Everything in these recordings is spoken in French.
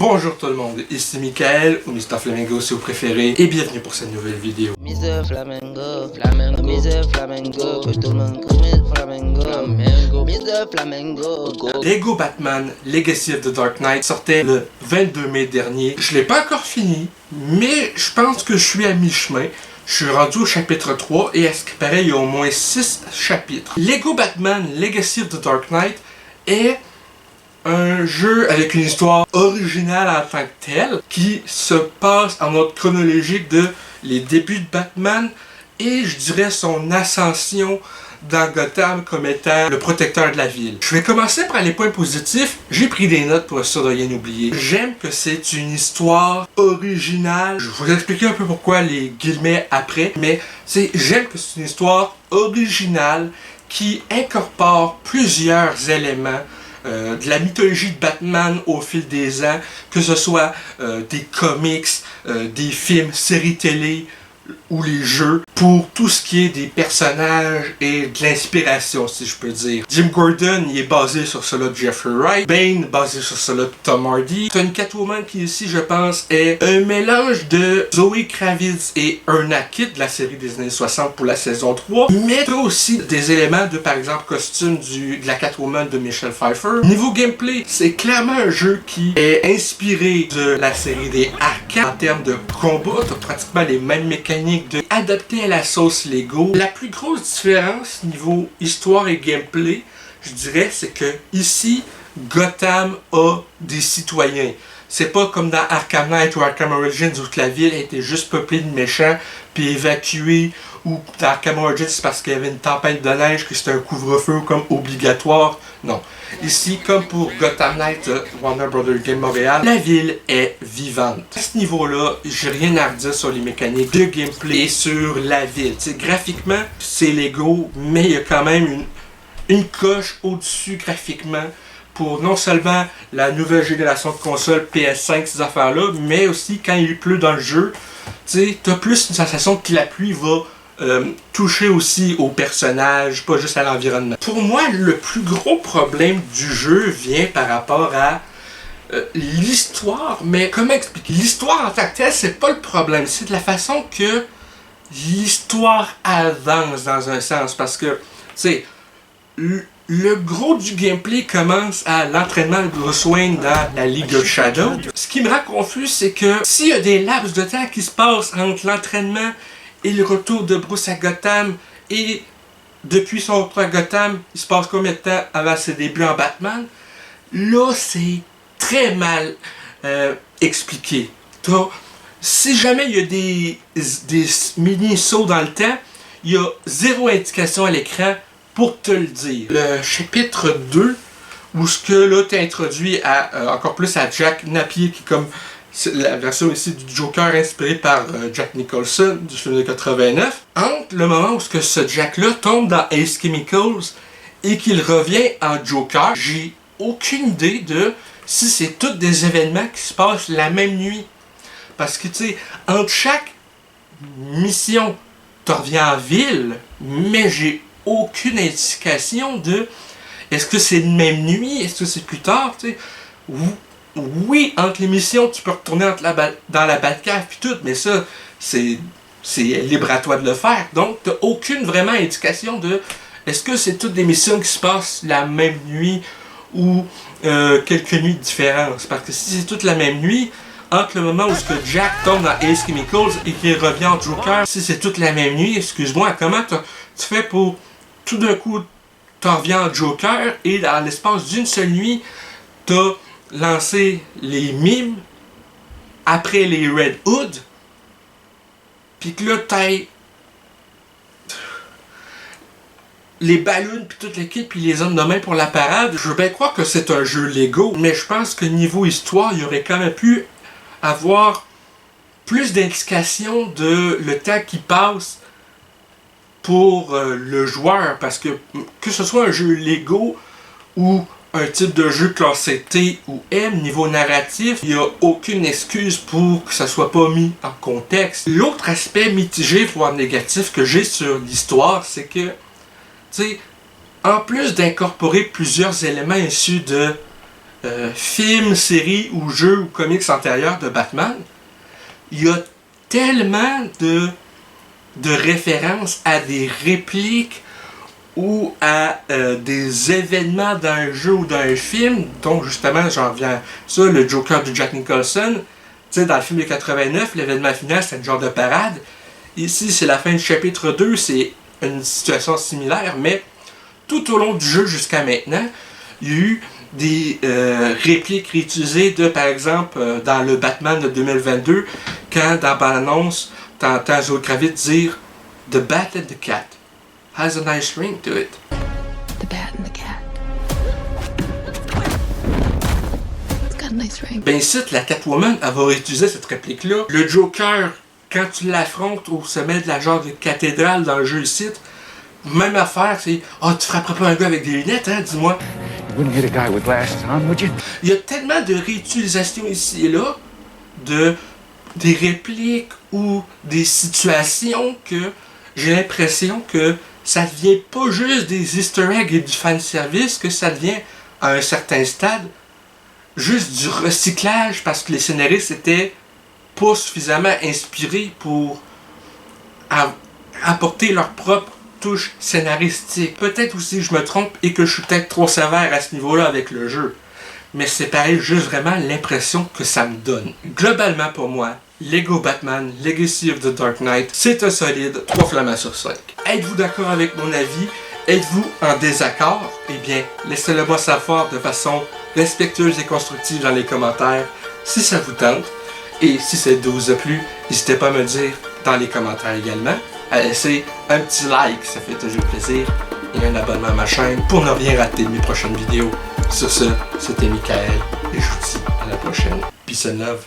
Bonjour tout le monde, ici Michael, ou Mr Flamingo si vous préférez, et bienvenue pour cette nouvelle vidéo. Mr Flamingo, Flamingo, Mr Flamingo, que tout le monde connaît Flamingo, Flamingo, Mr Flamingo. Lego Batman Legacy of the Dark Knight sortait le 22 mai dernier. Je l'ai pas encore fini, mais je pense que je suis à mi-chemin. Je suis rendu au chapitre 3 et à ce qui paraît, il y a au moins 6 chapitres. Lego Batman Legacy of the Dark Knight est un jeu avec une histoire originale en tant que telle, qui se passe en ordre chronologique de les débuts de Batman et je dirais son ascension dans Gotham comme étant le protecteur de la ville. Je vais commencer par les points positifs. J'ai pris des notes pour être sûr de rien oublier. J'aime que c'est une histoire originale. Je vais vous expliquer un peu pourquoi les guillemets après, mais j'aime que c'est une histoire originale qui incorpore plusieurs éléments de la mythologie de Batman au fil des ans, que ce soit des comics, des films, séries télé ou les jeux, pour tout ce qui est des personnages et de l'inspiration, si je peux dire. Jim Gordon, il est basé sur cela de Jeffrey Wright, Bane, basé sur cela de Tom Hardy. C'est une Catwoman qui ici, je pense, est un mélange de Zoe Kravitz et Erna Kitt de la série des années 60 pour la saison 3, mais aussi des éléments de, par exemple, costume de la Catwoman de Michelle Pfeiffer. Niveau gameplay, c'est clairement un jeu qui est inspiré de la série des Arkham. En termes de combat, t'as pratiquement les mêmes mécaniques adaptées à la sauce Lego. La plus grosse différence niveau histoire et gameplay, je dirais, c'est que ici, Gotham a des citoyens. C'est pas comme dans Arkham Knight ou Arkham Origins où la ville était juste peuplée de méchants puis évacuée, ou dans Arkham Origins c'est parce qu'il y avait une tempête de neige que c'était un couvre-feu comme obligatoire. Non. Ici, comme pour Gotham Knight Warner Bros. Game Montréal, la ville est vivante. À ce niveau-là, j'ai rien à redire sur les mécaniques de gameplay et sur la ville. T'sais, graphiquement, c'est Lego, mais il y a quand même une coche au-dessus graphiquement pour non seulement la nouvelle génération de consoles PS5, ces affaires-là, mais aussi quand il pleut dans le jeu, tu as plus une sensation que la pluie va toucher aussi aux personnages, pas juste à l'environnement. Pour moi, le plus gros problème du jeu vient par rapport à l'histoire, mais comment expliquer? L'histoire en tant que telle, c'est pas le problème, c'est de la façon que l'histoire avance dans un sens, parce que, tu sais, le gros du gameplay commence à l'entraînement de Bruce Wayne dans la League of Shadows. Ce qui me rend confus, c'est que s'il y a des laps de temps qui se passent entre l'entraînement et le retour de Bruce à Gotham, et depuis son retour à Gotham, il se passe combien de temps avant ses débuts en Batman? Là, c'est très mal expliqué. Si jamais il y a des mini-sauts dans le temps, il y a zéro indication à l'écran pour te le dire. Le chapitre 2, où ce que là t'es introduit encore plus à Jack Napier, qui est comme la version ici du Joker inspirée par Jack Nicholson du film de 89. Entre le moment où ce Jack-là tombe dans Ace Chemicals et qu'il revient en Joker, j'ai aucune idée de si c'est tous des événements qui se passent la même nuit. Parce que tu sais, entre chaque mission, tu reviens en ville, mais j'ai aucune indication de est-ce que c'est une même nuit, est-ce que c'est plus tard, tu sais. Oui, entre les missions, tu peux retourner dans la Batcave puis tout, mais ça, c'est libre à toi de le faire. Donc, tu n'as aucune vraiment indication de est-ce que c'est toutes des missions qui se passent la même nuit ou quelques nuits de différence. Parce que si c'est toute la même nuit, entre le moment où Jack tombe dans Ace Chemicals et qu'il revient en Joker, si c'est toute la même nuit, excuse-moi, comment tu fais pour tout d'un coup, tu reviens en Joker et dans l'espace d'une seule nuit, tu as lancé les mimes après les Red Hood, puis que là, t'as les ballons, puis toute l'équipe, puis les hommes de main pour la parade. Je veux bien croire que c'est un jeu Lego, mais je pense que niveau histoire, il y aurait quand même pu avoir plus d'indications de le temps qui passe pour le joueur, parce que ce soit un jeu Lego ou un type de jeu classé T ou M, niveau narratif, il n'y a aucune excuse pour que ça soit pas mis en contexte. L'autre aspect mitigé, voire négatif, que j'ai sur l'histoire, c'est que, tu sais, en plus d'incorporer plusieurs éléments issus de films, séries ou jeux ou comics antérieurs de Batman, il y a tellement de références à des répliques ou à des événements d'un jeu ou d'un film, dont justement j'en reviens à ça, le Joker de Jack Nicholson. Tu sais, dans le film de 89, l'événement final, c'est un genre de parade. Ici, c'est la fin du chapitre 2, c'est une situation similaire, mais tout au long du jeu jusqu'à maintenant, il y a eu des répliques réutilisées de, par exemple, dans le Batman de 2022, quand dans l'annonce, t'entends Zoe Kravitz dire « The Bat and the Cat has a nice ring to it ». The bat and the cat. It's got a nice ring. Ben ici, la Catwoman, elle va réutiliser cette réplique-là. Le Joker, quand tu l'affrontes au sommet de la genre de cathédrale dans le jeu ici, même affaire, c'est « Ah, tu frapperas pas un gars avec des lunettes, hein, dis-moi ». You wouldn't hit a guy with glasses on, would you? Il y a tellement de réutilisation ici et là, des répliques ou des situations que j'ai l'impression que ça devient pas juste des easter eggs et du fanservice, que ça devient à un certain stade juste du recyclage parce que les scénaristes étaient pas suffisamment inspirés pour apporter leur propre touche scénaristique. Peut-être aussi je me trompe et que je suis peut-être trop sévère à ce niveau-là avec le jeu. Mais c'est pareil, juste vraiment l'impression que ça me donne. Globalement pour moi, Lego Batman Legacy of the Dark Knight, c'est un solide 3 flammes sur 5. Êtes-vous d'accord avec mon avis? Êtes-vous en désaccord? Eh bien, laissez-le moi savoir de façon respectueuse et constructive dans les commentaires si ça vous tente. Et si cette vidéo vous a plu, n'hésitez pas à me dire dans les commentaires également. À laisser un petit like, ça fait toujours plaisir, et un abonnement à ma chaîne pour ne rien rater de mes prochaines vidéos. Sur ce, c'était Michael, et je vous dis à la prochaine. Peace and love.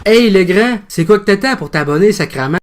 Hey le grand, c'est quoi que t'attends pour t'abonner, sacrément?